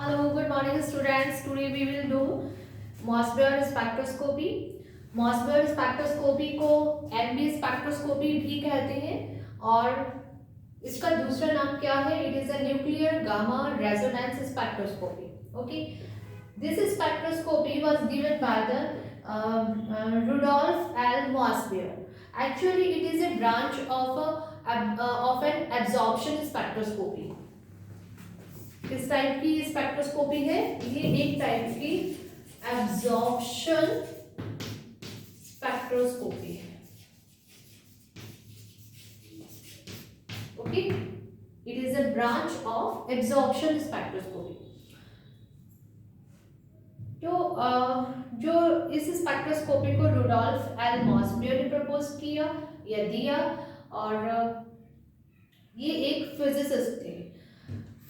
Hello, good morning students. Today we will do Mossberg spectroscopy. Mossberg spectroscopy को MB spectroscopy भी कहते हैं और इसका दूसरा नाम क्या है? It is a nuclear gamma resonance spectroscopy. Okay, this spectroscopy was given by the Rudolf L. Mossberg. Actually, it is a branch of an absorption spectroscopy. किस टाइप की स्पेक्ट्रोस्कोपी है? ये एक टाइप की एब्जॉर्प्शन स्पेक्ट्रोस्कोपी है. Okay, it is a branch of absorption spectroscopy. तो जो इस स्पेक्ट्रोस्कोपी को रुडोल्फ एल मॉसबियर ने प्रपोज किया या दिया, और ये एक फिजिसिस्ट थे.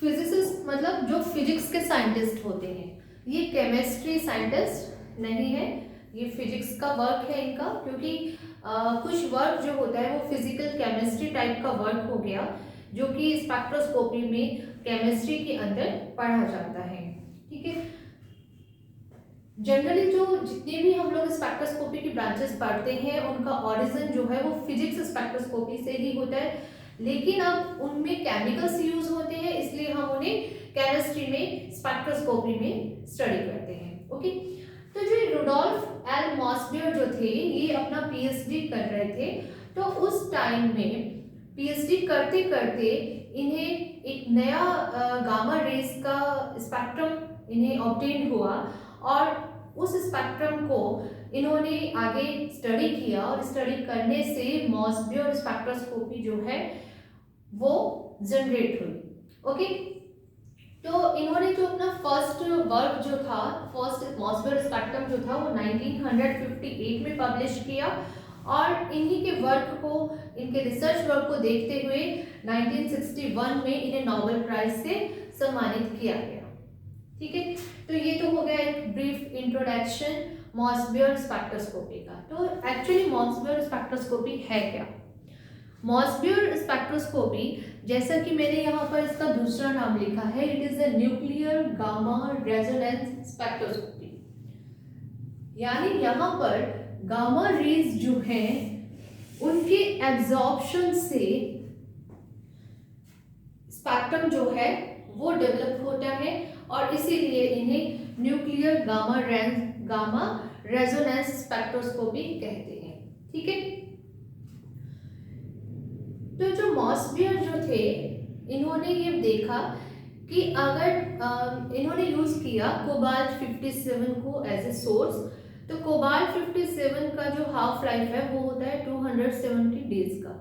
फिजिसिस्ट मतलब जो फिजिक्स के साइंटिस्ट होते हैं. ये केमिस्ट्री साइंटिस्ट नहीं है, ये फिजिक्स का वर्क है इनका, क्योंकि कुछ वर्क जो होता है वो फिजिकल केमिस्ट्री टाइप का वर्क हो गया, जो कि स्पेक्ट्रोस्कोपी में केमिस्ट्री के अंदर पढ़ा जाता है. ठीक है, जनरली जो जितने भी हम लोग स्पेक्ट्रोस्कोपी की ब्रांचेस पढ़ते हैं उनका ओरिजिन जो है वो फिजिक्स स्पेक्ट्रोस्कोपी से ही होता है, लेकिन अब उनमें केमिकल्स यूज होते हैं, इसलिए हम उन्हें केमिस्ट्री में स्पेक्ट्रोस्कोपी में स्टडी करते हैं. ओके, तो जो रुडोल्फ एल मॉसबियर जो थे ये अपना पीएचडी कर रहे थे. तो उस टाइम में पीएचडी करते करते इन्हें एक नया गामा रेस का स्पेक्ट्रम इन्हें ऑब्टेन हुआ, और उस स्पेक्ट्रम को इन्होंने आगे स्टडी किया, और स्टडी करने से मॉसबियर स्पेक्ट्रोस्कोपी जो है वो जनरेट हुई. ओके, तो इन्होंने जो अपना फर्स्ट वर्क जो था, फर्स्ट मॉसबियर स्पेक्ट्रम जो था वो 1958 में पब्लिश किया, और इन्हीं के वर्क को, इनके रिसर्च वर्क को देखते हुए 1961 में इन्हें नोबेल प्राइज से सम्मानित किया गया. ठीक है, तो ये तो हो गया एक ब्रीफ इंट्रोडक्शन मॉसबियर स्पेक्ट्रोस्कोपी का. तो एक्चुअली मॉसबियर स्पेक्ट्रोस्कोपी है क्या? मॉसबियर स्पेक्ट्रोस्कोपी, जैसा कि मैंने यहाँ पर इसका दूसरा नाम लिखा है, it is a nuclear gamma resonance spectroscopy. यानी यहाँ पर गामा रेज जो हैं उनके एब्जॉर्प्शन से स्पेक्ट्रम जो है वो डेवलप होता है, और इसीलिए इन्हें न्यूक्लियर गामा रेजोनेंस स्पेक्ट्रोस्कोपी कहते हैं. ठीक है, तो जो मॉसबियर जो थे इन्होंने ये देखा कि अगर इन्होंने यूज किया कोबाल्ट 57 को एज ए सोर्स, तो कोबाल्ट 57 का जो हाफ लाइफ है वो होता है 270 डेज का,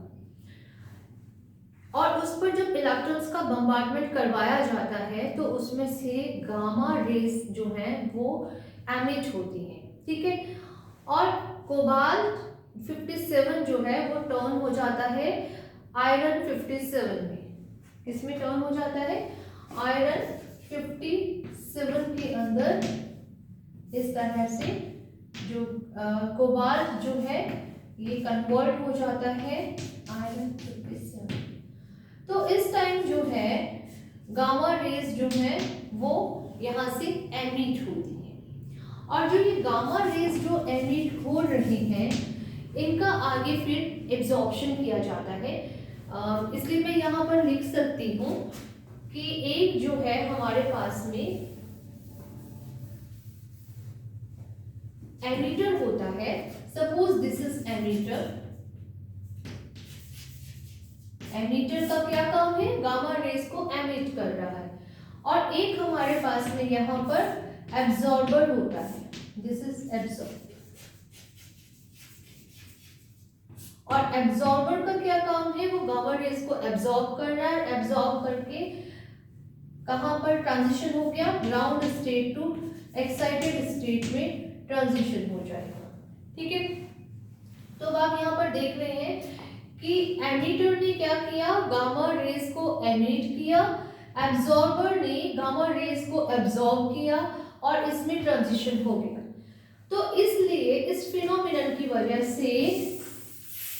और उस पर जब इलेक्ट्रॉन्स का बम्बार्डमेंट करवाया जाता है तो उसमें से गामा रेस जो है वो एमिट होती हैं. ठीक है, और कोबाल्ट 57 जो है वो टर्न हो जाता है आयरन 57 में. किसमें टर्न हो जाता है? आयरन 57 के अंदर. इस तरह से जो कोबाल्ट जो है ये कन्वर्ट हो जाता है आयरन 57. तो इस टाइम जो है गामा रेज जो है वो यहाँ से एमिट होती है, और जो ये गामा रेज जो एमिट हो रही हैं इनका आगे फिर एब्जॉर्प्शन किया जाता है. इसलिए मैं यहाँ पर लिख सकती हूँ कि एक जो है हमारे पास में एमिटर होता है. Suppose this is emitter. Emitter का क्या काम है? गामा रेज को एमिट कर रहा है. और एक हमारे पास में यहाँ पर एब्जॉर्बर होता है. This is absorber. और एब्जॉर्बर का क्या काम है? वो गामा रेज को एब्जॉर्ब कर रहा है. एब्जॉर्ब करके कहां पर ट्रांजिशन हो गया? Ground state to excited state में ट्रांजिशन हो जाएगा. ठीक है, तो अब आप यहाँ पर देख रहे हैं कि एमिटर ने क्या किया? गामा रेज को एमिट किया. एब्जॉर्बर ने गामा रेज को एब्जॉर्ब किया और इसमें ट्रांजिशन हो गया. तो इसलिए इस फिनोमिनन की वजह से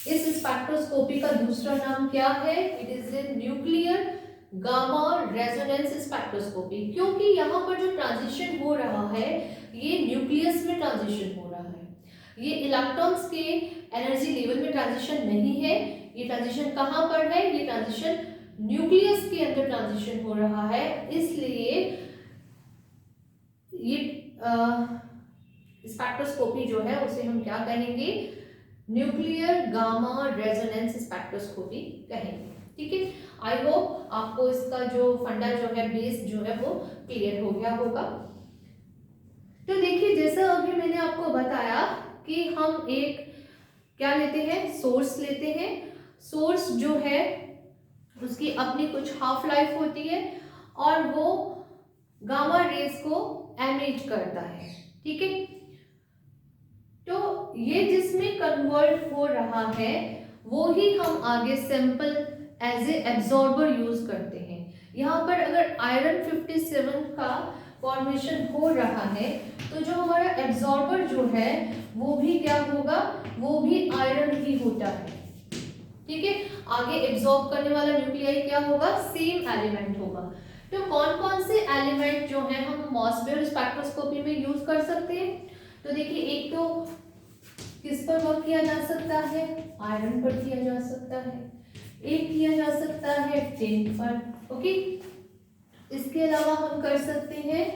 इस स्पेक्ट्रोस्कोपी का दूसरा नाम क्या है? It is a nuclear gamma resonance spectroscopy, क्योंकि यहाँ पर जो ट्रांजिशन हो रहा है ये न्यूक्लियस में ट्रांजिशन हो रहा है, ये इलेक्ट्रॉन्स के एनर्जी लेवल में ट्रांजिशन नहीं है। ये ट्रांजिशन कहाँ पर है? ये ट्रांजिशन न्यूक्लियस के अंदर ट्रांजिशन हो रहा है, इसलिए ये स्पेक्ट्रोस्कोपी जो है उसे हम क्या कहेंगे? न्यूक्लियर गामा रेजोनेंस स्पेक्ट्रोस्कोपी कहेंगे। ठीक है, आई होप आपको इसका जो फंडा जो है, बेस जो है वो क्लियर हो गया होगा। तो देखिए, जैसा अभी मैंने आपको बताया कि हम एक क्या लेते हैं? सोर्स लेते हैं। सोर्स जो है उसकी अपनी कुछ हाफ लाइफ होती है और वो गामा रेज को एमिट करता है। ठीक है, तो ये जिसमें कन्वर्ट हो रहा है वो ही हम आगे sample as a absorber use करते हैं। यहाँ पर अगर आयरन 57 का फॉर्मेशन हो रहा है तो जो हमारा एब्जॉर्बर जो है वो भी क्या होगा? वो भी आयरन ही होता है। ठीक है, आगे एब्जॉर्ब करने वाला न्यूक्लियाई क्या होगा? सेम एलिमेंट होगा। तो कौन कौन से एलिमेंट जो है हम मॉसबेयर स्पेक्ट्रोस्कोपी में यूज कर सकते हैं? तो देखिए, एक तो किस पर वर्क किया जा सकता है? आयरन पर किया जा सकता है, एक किया जा सकता है टिन पर। ओके, इसके अलावा हम कर सकते हैं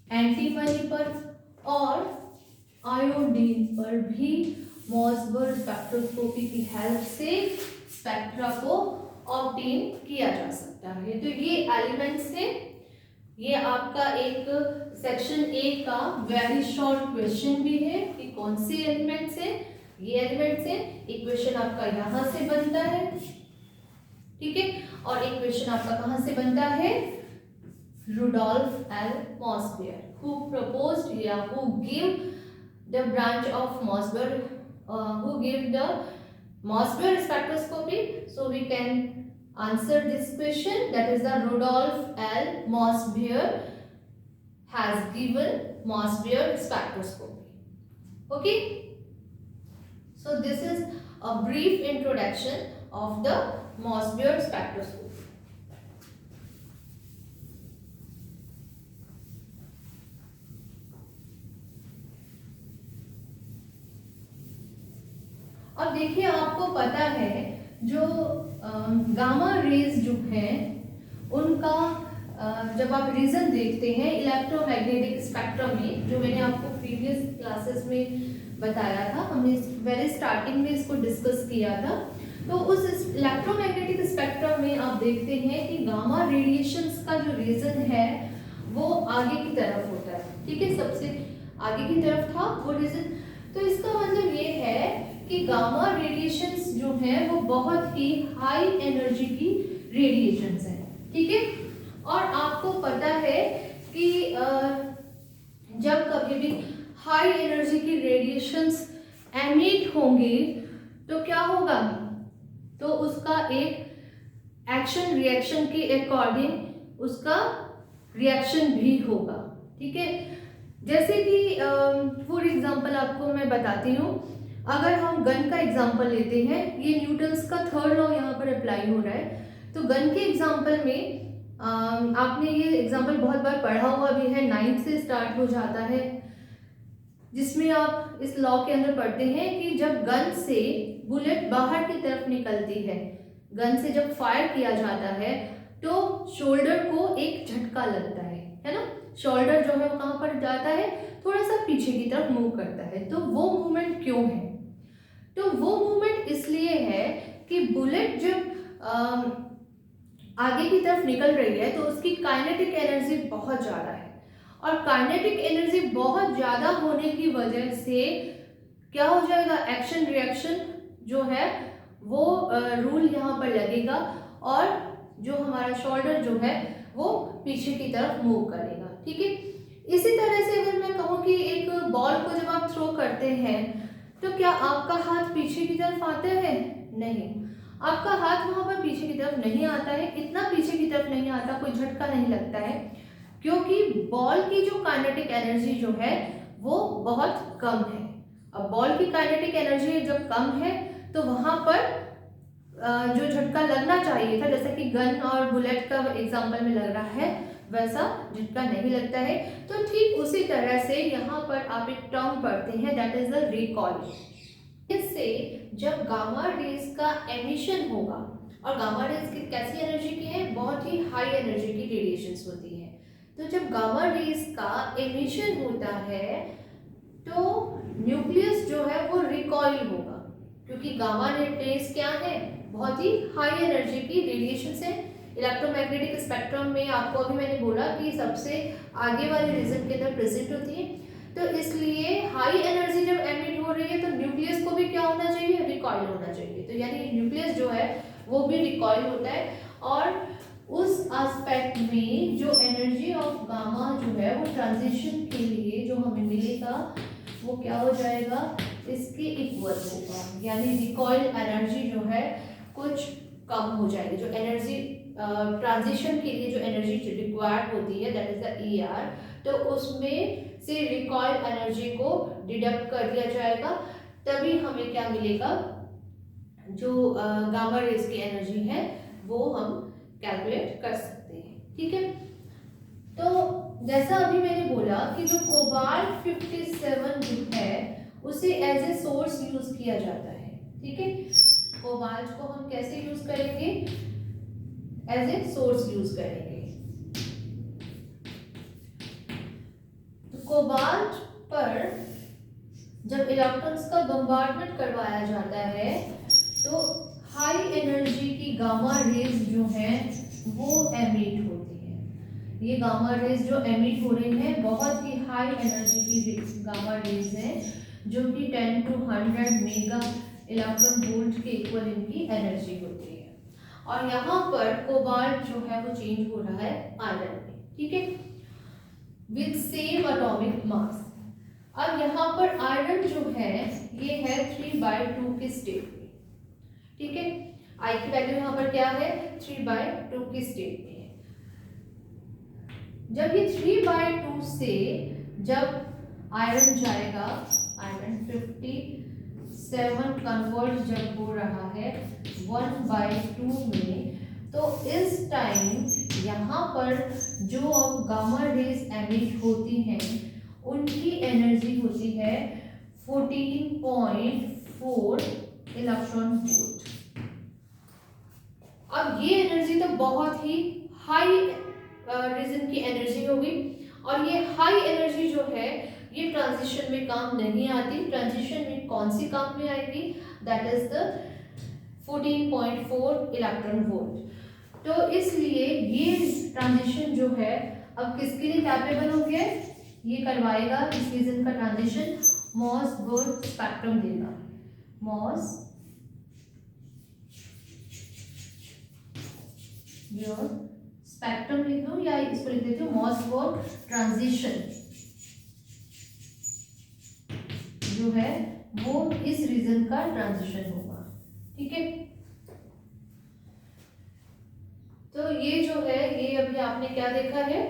एंटीमनी पर और आयोडीन पर भी मॉसबेयर स्पेक्ट्रोस्कोपी की हेल्प से स्पेक्ट्रा को ऑब्टेन किया जा सकता है। तो ये एलिमेंट्स है। ये आपका एक सेक्शन ए का वेरी शॉर्ट क्वेश्चन भी है कि कौन से एलिमेंट्स हैं? ये एलिमेंट्स हैं। एक क्वेश्चन आपका यहाँ से बनता है, ठीक है, और एक क्वेश्चन आपका कहाँ से बनता है? रुडोल्फ एल मॉसबेयर, who proposed या who gave the branch of Mossberg, who gave the Mossberg spectroscopy. So we can answer this question, that is the Rudolf L. Mossberg has given Mossberg spectroscopy. Okay, so this is a brief introduction of the Mossberg spectroscopy. अब देखिए, आपको पता है जो gamma rays जो है उनका जब आप रीजन देखते हैं इलेक्ट्रोमैग्नेटिक स्पेक्ट्रम में, जो मैंने आपको प्रीवियस क्लासेस में बताया था, हमने वेरी स्टार्टिंग में इसको डिस्कस किया था। तो उस इलेक्ट्रोमैग्नेटिक स्पेक्ट्रम में आप देखते हैं कि गामा रेडिएशंस का जो रीजन है वो आगे की तरफ होता है। ठीक है, सबसे आगे की तरफ था वो रीजन। तो इसका मतलब ये है कि गामा रेडिएशंस जो हैं वो बहुत ही हाई एनर्जी की रेडिएशंस हैं। ठीक है, और आपको पता है कि जब कभी भी हाई एनर्जी की रेडिएशंस एमिट होंगे तो क्या होगा? तो उसका एक एक्शन रिएक्शन के अकॉर्डिंग उसका रिएक्शन भी होगा। ठीक है, जैसे कि फॉर एग्जांपल आपको मैं बताती हूँ, अगर हम गन का एग्जांपल लेते हैं, ये न्यूटन्स का थर्ड लॉ यहाँ पर अप्लाई हो रहा है। तो गन के एग्जांपल में आपने ये एग्जांपल बहुत बार पढ़ा हुआ भी है, 9th से स्टार्ट हो जाता है, जिसमें आप इस लॉ के अंदर पढ़ते हैं कि जब गन से बुलेट बाहर की तरफ निकलती है, गन से जब फायर किया जाता है तो शोल्डर को एक झटका लगता है ना। शोल्डर जो है वो कहाँ पर जाता है? थोड़ा सा पीछे की तरफ मूव करता है। तो वो मूवमेंट क्यों है? तो वो मूवमेंट इसलिए है कि बुलेट जब आगे की तरफ निकल रही है तो उसकी काइनेटिक एनर्जी बहुत ज़्यादा है, और काइनेटिक एनर्जी बहुत ज़्यादा होने की वजह से क्या हो जाएगा? एक्शन रिएक्शन जो है वो रूल यहाँ पर लगेगा और जो हमारा शोल्डर जो है वो पीछे की तरफ मूव करेगा। ठीक है, इसी तरह से अगर मैं कहूँ कि एक बॉल को जब आप थ्रो करते हैं तो क्या आपका हाथ पीछे की तरफ आता है? नहीं, आपका हाथ वहाँ पर पीछे की तरफ नहीं आता है, इतना पीछे की तरफ नहीं आता, कोई झटका नहीं लगता है, क्योंकि बॉल की जो काइनेटिक एनर्जी जो है वो बहुत कम है। अब बॉल की काइनेटिक एनर्जी जब कम है तो वहाँ पर जो झटका लगना चाहिए था, जैसा कि गन और बुलेट का एग्जांपल में लग रहा है, वैसा झटका नहीं लगता है। तो ठीक उसी तरह से यहाँ पर आप एक टर्म पढ़ते हैं, दैट इज द रिकॉइल। इससे जब गामा रेज का एमिशन होगा, और गामा रेज की कैसी एनर्जी की है, बहुत ही हाई एनर्जी की रेडिएशंस होती है। तो जब गामा रेज का एमिशन होता है तो न्यूक्लियस जो है वो रिकॉइल होगा, क्योंकि गामा रेज क्या है, बहुत ही हाई एनर्जी की रेडिएशंस है। इलेक्ट्रोमैग्नेटिक स्पेक्ट्रम में आपको अभी मैंने बोला कि सबसे आगे वाले रीजन के अंदर प्रेजेंट होती है। तो इसलिए हाई एनर्जी जब एमिट हो रही है तो न्यूक्लियस को भी क्या होना चाहिए, रिकॉइल होना चाहिए। तो यानी न्यूक्लियस जो है वो भी रिकॉइल होता है, और उस एस्पेक्ट में जो एनर्जी ऑफ गामा जो है वो ट्रांजिशन के लिए जो हमें मिलेगा वो क्या हो जाएगा, इसके इक्वल होगा। यानी रिकॉइल एनर्जी जो है कुछ कम हो जाएगी। जो एनर्जी ट्रांजिशन के लिए जो एनर्जी रिक्वायर्ड होती है, दैट इज द ER, तो उसमें से रिकॉइल एनर्जी को डिडक्ट कर दिया जाएगा, तभी हमें क्या मिलेगा, जो गामा रेज की एनर्जी है वो हम कैलकुलेट कर सकते हैं। ठीक है, तो जैसा अभी मैंने बोला कि जो कोबाल्ट 57 जो है उसे एज ए सोर्स यूज किया जाता है। ठीक है, कोबाल्ट को हम कैसे यूज करेंगे, एज ए सोर्स यूज करेंगे। तो कोबाल्ट पर जब इलेक्ट्रॉन्स का बम्बार्डमेंट करवाया जाता है तो हाई एनर्जी की गामा रेज जो है वो एमिट होती है। ये गामा रेज जो एमिट हो रही है बहुत ही हाई एनर्जी की गामा रेज है, जो कि 10 to 100 मेगा इलेक्ट्रॉन वोल्ट के इक्वल इनकी एनर्जी होती है। और यहाँ पर कोबाल्ट जो है वो चेंज हो रहा है आयरन में। ठीक है, विद सेम एटॉमिक मास। अब यहाँ पर आयरन जो है ये है 3/2 के स्टेट में। ठीक है, आई की वैल्यू यहाँ पर क्या है, 3/2 के स्टेट में है। जब ये 3/2 से जब आयरन जाएगा, आयरन 57 कन्वर्ट जब हो रहा है 1/2 में, तो इस टाइम यहाँ पर जो गामा रेज एमिट होती हैं उनकी एनर्जी होती है 14.4 इलेक्ट्रॉन वोल्ट। अब ये एनर्जी तो बहुत ही हाई रीजन की एनर्जी होगी, और ये हाई एनर्जी जो है ये ट्रांजिशन में काम नहीं आती। ट्रांजिशन में कौन सी काम में आएगी, that is the 14.4 electron volt. तो इसलिए ये ट्रांजिशन जो है अब किसके लिए कैपेबल हो गया, ये करवाएगा इस रीजन का ट्रांजिशन मॉसबर्ग स्पेक्ट्रम देगा। मॉस स्पेक्ट्रम लिख लो या इसको लिख देती हूँ मॉसबर्ग ट्रांजिशन जो है वो इस रीजन का ट्रांजिशन होगा। ठीक है, तो ये जो है ये अभी आपने क्या देखा है,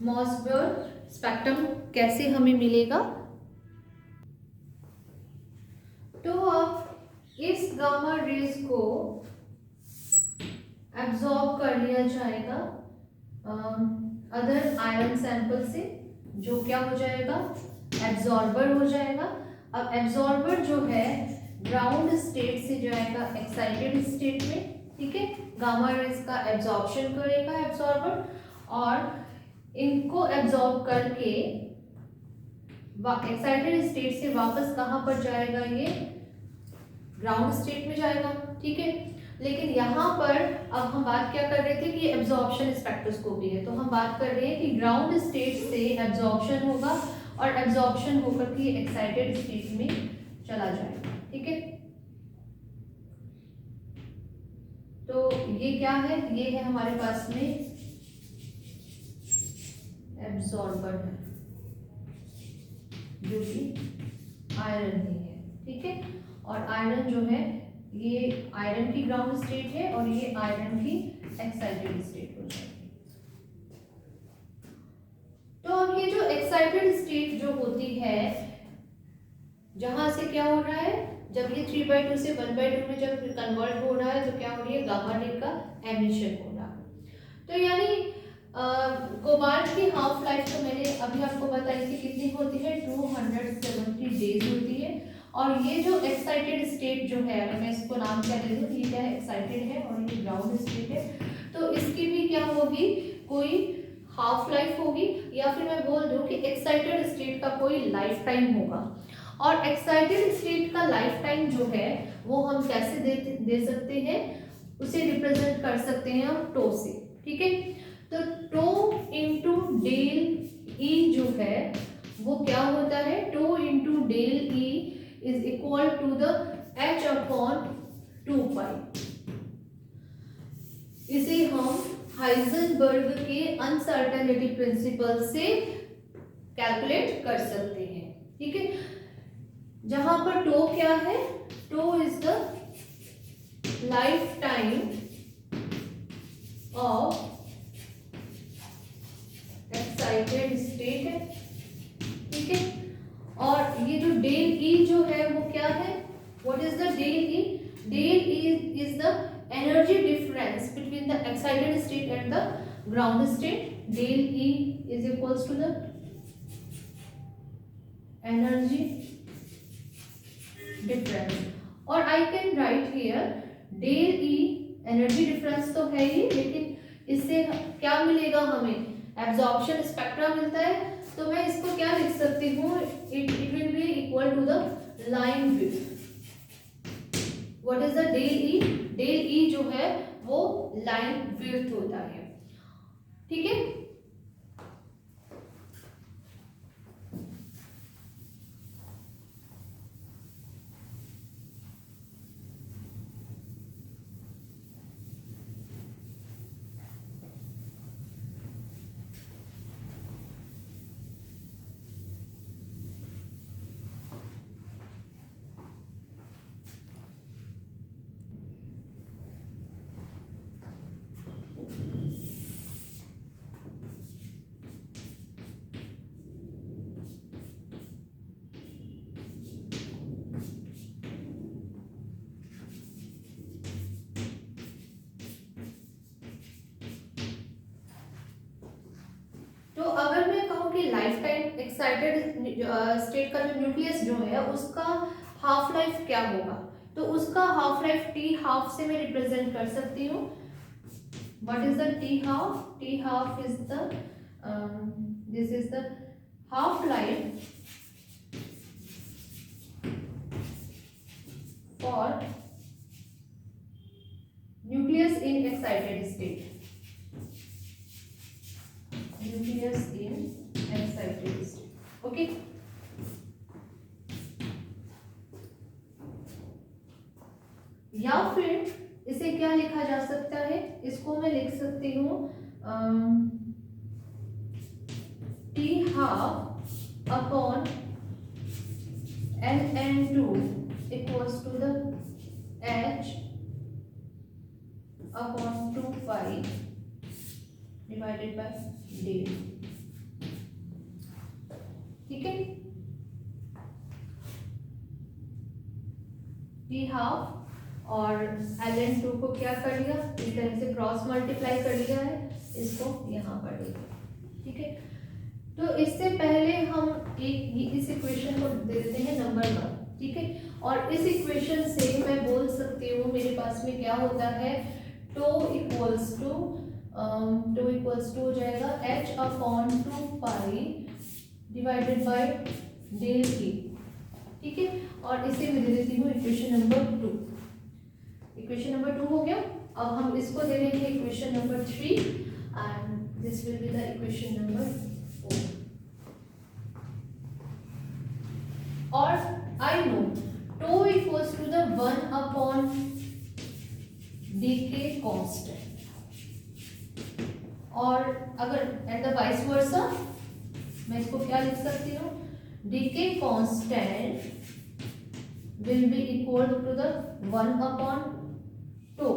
मॉसबर्ग स्पेक्ट्रम कैसे हमें मिलेगा। तो अब इस गामा रेज को एब्जॉर्ब कर लिया जाएगा अदर आयरन सैंपल से, जो क्या हो जाएगा, एब्जॉर्बर हो जाएगा। अब एब्जॉर्बर जो है ग्राउंड स्टेट से जाएगा एक्साइटेड स्टेट में। ठीक है, गामा रेज का एब्जॉर्प्शन करेगा एब्जॉर्बर, और इनको एब्जॉर्ब करके एक्साइटेड स्टेट से वापस कहाँ पर जाएगा, ये ग्राउंड स्टेट में जाएगा। ठीक है, लेकिन यहाँ पर अब हम बात क्या कर रहे थे कि एब्जॉर्प्शन स्पेक्ट्रोस्कोपी है, तो हम बात कर रहे हैं कि ग्राउंड स्टेट से एब्जॉर्प्शन होगा और एब्जॉर्प्शन होकर के एक्साइटेड स्टेट में चला जाएगा। ठीक है, तो ये क्या है, ये है हमारे पास में एब्जॉर्बर है जो कि आयरन ही है। ठीक है, और आयरन जो है ये आयरन की ग्राउंड स्टेट है और ये आयरन की एक्साइटेड स्टेट हो जाएगी। तो अब ये जो एक्साइटेड स्टेट जो होती है, जहां से क्या हो रहा है, जब ये 3/2 से 1/2 में जब कन्वर्ट हो रहा है तो क्या हो रही है, गामा रे का एमिशन हो रहा है। तो यानी कोबाल्ट की हाफ लाइफ तो मैंने अभी आपको बताई थी कितनी होती है, 270 डेज होती है। और ये जो एक्साइटेड स्टेट जो है, अगर मैं इसको नाम क्या दे दूँ, ये क्या है, एक्साइटेड है और ये ग्राउंड स्टेट है, तो इसकी भी क्या होगी, कोई हाफ लाइफ होगी, या फिर मैं बोल दूं कि एक्साइटेड स्टेट का कोई लाइफ टाइम होगा। और एक्साइटेड स्टेट का लाइफ टाइम जो है वो हम कैसे दे सकते हैं, उसे रिप्रेजेंट कर सकते हैं हम टो से, ठीक है। तो टो इंटू डेल ई जो है वो क्या होता है, tau into del E is equal to the h upon 2 pi. इसे हम हाइजेनबर्ग के अनसर्टेनिटी प्रिंसिपल से कैलकुलेट कर सकते हैं, ठीक है। जहां पर टो क्या है, tau is the life time of excited state है, ठीक है। और ये जो डेल ई जो है वो क्या है, what is the del E, del E is the energy difference between the excited state and the ground state. Del E is equals to the energy difference. और I can write here del E energy difference तो है ही, लेकिन इससे क्या मिलेगा हमें, absorption spectra मिलता है। तो मैं इसको क्या लिख सकती हूँ, it will be equal to the line width. What is the del E? del E जो है वो लाइन विड्थ होता है, ठीक है। तो अगर मैं कहूँ कि लाइफ टाइम एक्साइटेड स्टेट का जो न्यूक्लियस जो है उसका हाफ लाइफ क्या होगा, तो उसका हाफ लाइफ टी हाफ से मैं रिप्रेजेंट कर सकती हूँ। What is the T half, T half is the this is the half life for nucleus in excited state, nucleus in excited state, okay। या फिर इसे क्या लिखा जा सकता है, इसको मैं लिख सकती हूँ T half upon Ln2 equals to the H upon 2 pi divided by del, ठीक है। टी हाफ और Ln2 को क्या कर लिया, इस तरह से क्रॉस मल्टीप्लाई कर लिया है, इसको यहाँ पर लिया, ठीक है। तो इससे पहले हम इस इक्वेशन को दे देते हैं नंबर 1, ठीक है। और इस इक्वेशन से मैं बोल सकती हूँ मेरे पास में क्या होता है, टो इक्वल्स टू हो जाएगा H upon 2 pi divided by del E, ठीक है। और इसे मैं दे देती हूँ इक्वेशन नंबर 2। इक्वेशन नंबर 2 हो गया। अब हम इसको दे देंगे equation number 3 and this will be the equation number 4। और I know tau equals to the 1 upon decay constant, और अगर एंड द वाइस वर्सा मैं इसको क्या लिख सकती हूँ, decay constant will be equal to the 1 upon tau.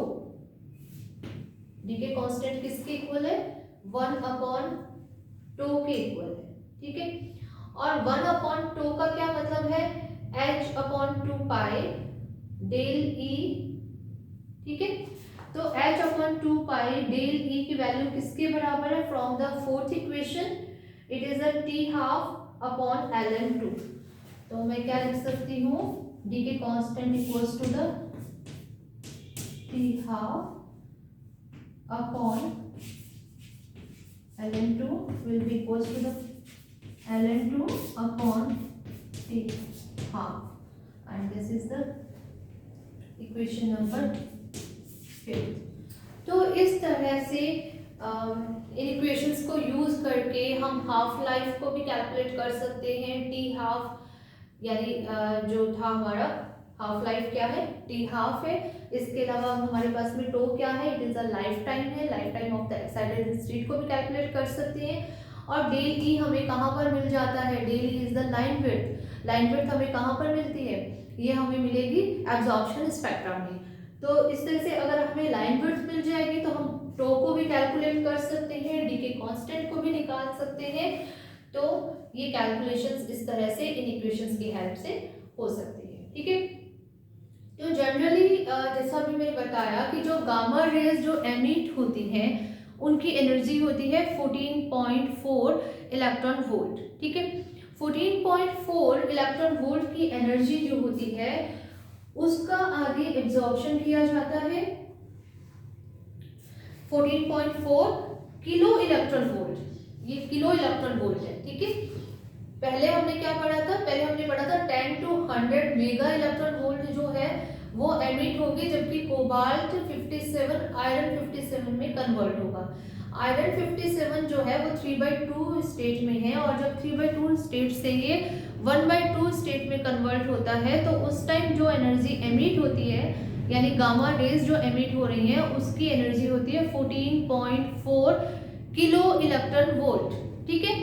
Decay constant किसके इक्वल है, 1 अपॉन टो के इक्वल है, ठीक है। और 1 अपॉन टो का क्या मतलब है, H upon 2 pi del E, ठीक है। तो h upon 2 pi del E की वैल्यू किसके बराबर है? From the fourth equation it is a T half upon ln2। तो मैं क्या लिख सकती हूँ? Decay constant equals to the T half upon ln2 will be equals to the ln2 upon t half and this is the equation number 5। तो इस तरह से इन इक्वेशंस को यूज करके हम हाफ लाइफ को भी कैलकुलेट कर सकते हैं। टी हाफ यानी जो था हमारा हाफ लाइफ क्या है? टी हाफ है। इसके अलावा हमारे पास में टो क्या है? It is a lifetime है। Life time of the excited state को भी कैलकुलेट कर सकते हैं। और डेल ई हमें कहाँ पर मिल जाता है? Del E is the line width. Line width हमें कहाँ पर मिलती है? ये हमें मिलेगी एब्जॉर्प्शन स्पेक्ट्रम में। तो इस तरह से अगर हमें लाइन विड्थ मिल जाएगी तो हम टो को भी कैलकुलेट कर सकते हैं, डी के कांस्टेंट को भी निकाल सकते हैं। तो ये कैलकुलेशंस इस तरह से इन इक्वेशंस की हेल्प से हो सकती है, ठीक है। तो जनरली जैसा भी मैंने बताया कि जो गामा रेज जो एमिट होती हैं उनकी एनर्जी होती है 14.4 इलेक्ट्रॉन वोल्ट, ठीक है। 14.4 इलेक्ट्रॉन वोल्ट की एनर्जी जो होती है उसका आगे एब्जॉर्प्शन किया जाता है 14.4 किलो इलेक्ट्रॉन वोल्ट। ये किलो इलेक्ट्रॉन वोल्ट है, ठीक है। पहले हमने क्या पढ़ा था? पहले हमने पढ़ा था 10 to 100 मेगा इलेक्ट्रॉन वोल्ट जो है वो एमिट होगी, जबकि कोबाल्ट 57 आयरन 57 में कन्वर्ट होगा। आयरन 57 जो है वो 3/2 स्टेट में है और जब 3/2 स्टेट से ये 1/2 स्टेट में कन्वर्ट होता है तो उस टाइम जो एनर्जी एमिट होती है यानी गामा रेज जो एमिट हो रही है उसकी एनर्जी होती है 14.4 किलो इलेक्ट्रॉन वोल्ट, ठीक है।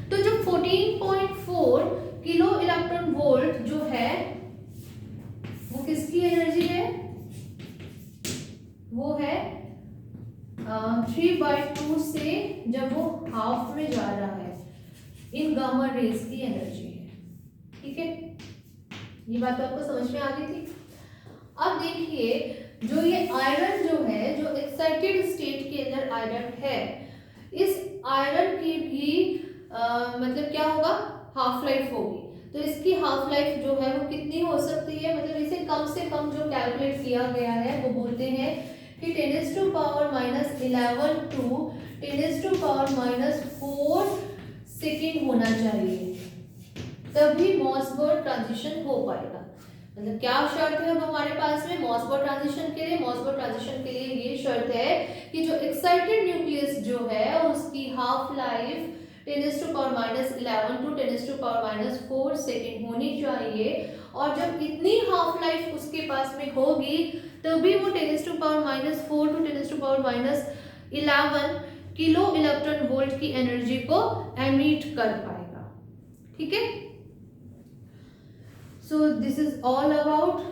तो जो 14.4 किलो इलेक्ट्रॉन वोल्ट जो है वो किसकी एनर्जी है? वो है 3/2 से जब वो हाफ में जा रहा है इन गामा रेज की एनर्जी है, ठीक है। ये बात आपको समझ में आ गई थी। अब देखिए जो ये आयरन जो है जो एक्साइटेड स्टेट के अंदर आयरन है, इस आयरन की भी मतलब क्या होगा? हाफ लाइफ होगी। तो इसकी हाफ लाइफ जो है वो कितनी हो सकती है? मतलब इसे कम से कम जो कैलकुलेट किया गया है वो बोलते हैं कि 10⁻⁻11 टू 10⁻⁻4 सेकेंड होना चाहिए, तभी मॉसबर्ग ट्रांजिशन हो पाएगा। मतलब क्या शर्त है अब हमारे पास में मॉसबर्ग ट्रांजिशन के लिए? मॉसबर्ग ट्रांजिशन के लिए ये शर्त है कि जो एक्साइटेड न्यूक्लियस जो है उसकी हाफ लाइफ 10⁻⁻11 टू 10⁻⁻4 सेकेंड होनी चाहिए। और जब इतनी हाफ लाइफ उसके पास में होगी तभी वो 10⁻⁻4 टू 10⁻⁻11 किलो इलेक्ट्रॉन वोल्ट की एनर्जी को एमिट कर पाएगा, ठीक है। So this is all about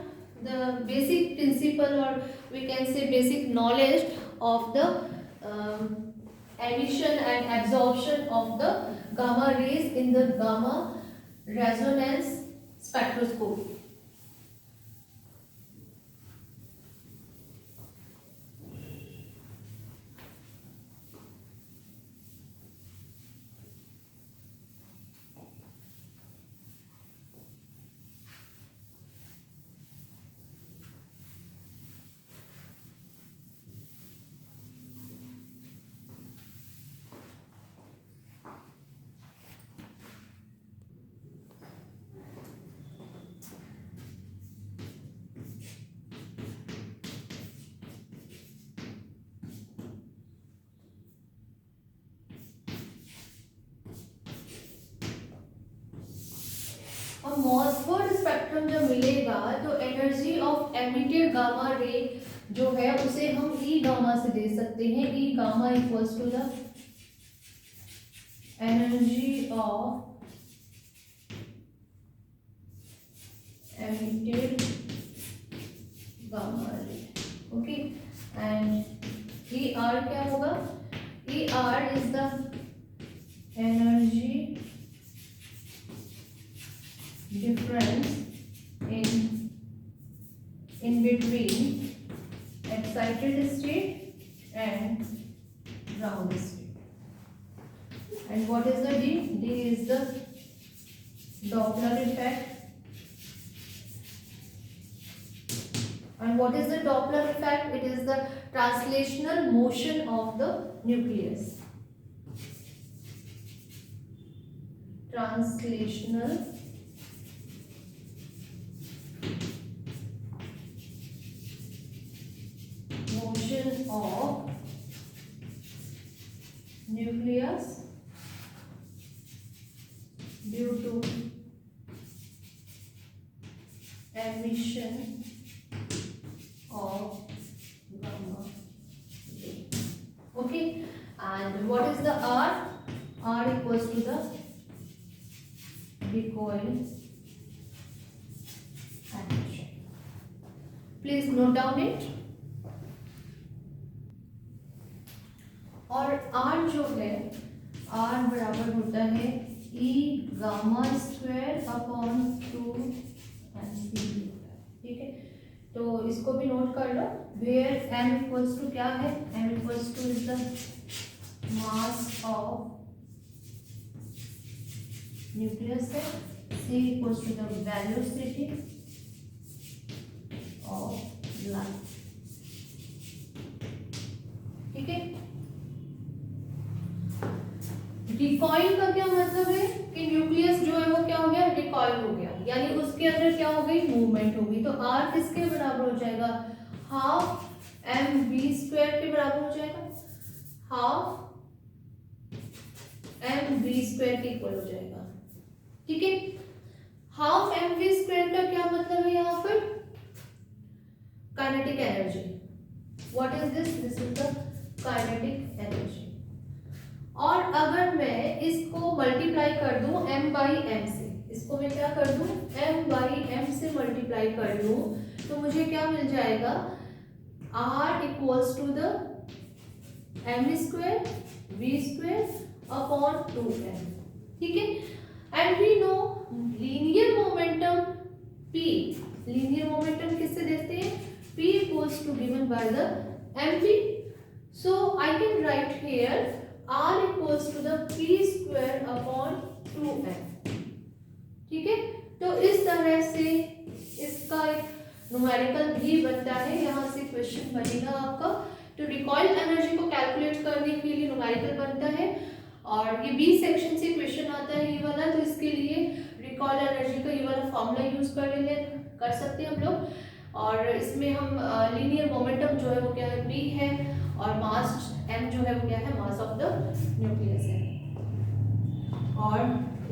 the basic principle or we can say basic knowledge of the emission and absorption of the gamma rays in the gamma resonance spectroscopy. अब Mossberg spectrum जब मिलेगा तो energy of emitted gamma रे जो है उसे हम ई gamma से दे सकते हैं। E gamma equals to the energy of emitted gamma ray, okay. And E R क्या होगा? E R is the energy difference in ground state. And what is the D? D is the Doppler effect. And what is the Doppler effect? It is the translational motion of the nucleus. Translational motion of nucleus due to emission of gamma ray. Okay, and what is the R? R equals to the recoil energy. Please note down it. और R जो है, R बराबर होता है E gamma square upon 2mc, ठीक है। तो इसको भी नोट कर लो। वेयर m इक्वल्स टू क्या है? m equals to is the mass of nucleus है, c equals to the velocity of light, ठीक है। रिकॉइल का क्या मतलब है कि न्यूक्लियस जो है वो क्या हो गया? रिकॉइल हो गया, यानी उसके अंदर क्या हो गई? मूवमेंट हो गई। तो r किसके बराबर हो जाएगा? हाफ mv स्क्वायर के बराबर हो जाएगा, हाफ mv स्क्वायर के इक्वल हो जाएगा, ठीक है। हाफ mv स्क्वायर का क्या मतलब है यहाँ पर? Kinetic energy. What is this? This is the kinetic energy. और अगर मैं इसको मल्टीप्लाई कर दूं m बाई m से, इसको मैं क्या कर दूं? m बाई m से मल्टीप्लाई कर दूं, तो मुझे क्या मिल जाएगा? r equals to the m square v square upon 2m, ठीक है। And we know linear momentum p, linear momentum किससे देते हैं? p equals to given by the mv। So I can write here r equals to the p square upon 2m, ठीक है। तो इस तरह से इसका एक न्यूमेरिकल भी बनता है, यहाँ से क्वेश्चन बनेगा आपका। तो रिकॉइल एनर्जी को कैलकुलेट करने के लिए न्यूमेरिकल बनता है, और ये बी सेक्शन से क्वेश्चन आता है ये वाला। तो इसके लिए रिकॉइल एनर्जी का ये वाला फॉर्मूला यूज कर सकते हैं हम लोग। और इसमें हम लीनियर मोमेंटम जो है वो क्या है? p है, और मास m जो है वो क्या है? मास ऑफ द न्यूक्लियस है। और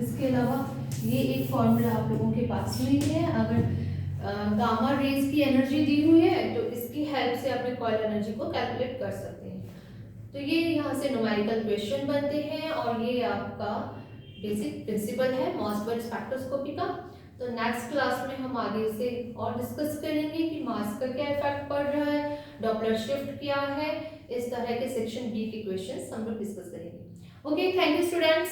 इसके अलावा ये एक फॉर्मूला आप लोगों के पास में ही है। अगर गामा रेज की एनर्जी दी हुई है तो इसकी हेल्प से आप रिकॉइल एनर्जी को कैलकुलेट कर सकते हैं। तो ये यहाँ से न्यूमेरिकल क्वेश्चन बनते हैं, और ये आपका बेसिक प्रिंसिपल है मॉसबर्ग स्पेक्ट्रोस्कोपी का। तो नेक्स्ट क्लास में हम आगे से और डिस्कस करेंगे कि मास का क्या इफेक्ट पड़ रहा है, डॉपलर शिफ्ट क्या है, इस तरह के सेक्शन बी के क्वेश्चंस हम लोग डिस्कस करेंगे। Okay, thank you students.